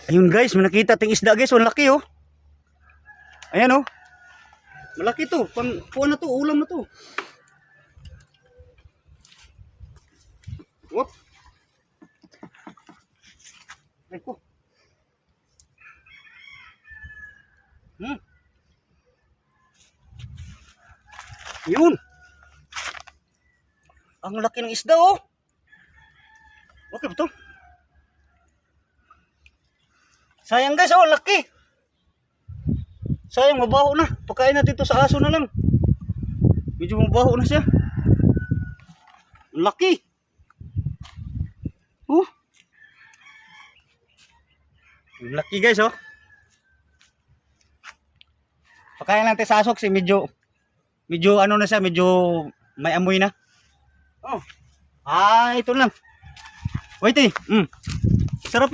Ayun guys, may nakita ting isda guys, ang laki oh. Ayan oh. Malaki to, kuha na to, ulam na to. Whoop. Ay ko. Yun. Ang laki ng isda oh. Okay ba to? Sayang guys, oh, laki. Sayang, mabaho na. Pagkain natin ito sa aso na lang. Medyo mabaho na siya. Laki. Oh. Laki guys, oh. Pagkain natin sa aso kasi medyo ano na siya, medyo may amoy na. Oh. Ah, ito lang. Wait eh.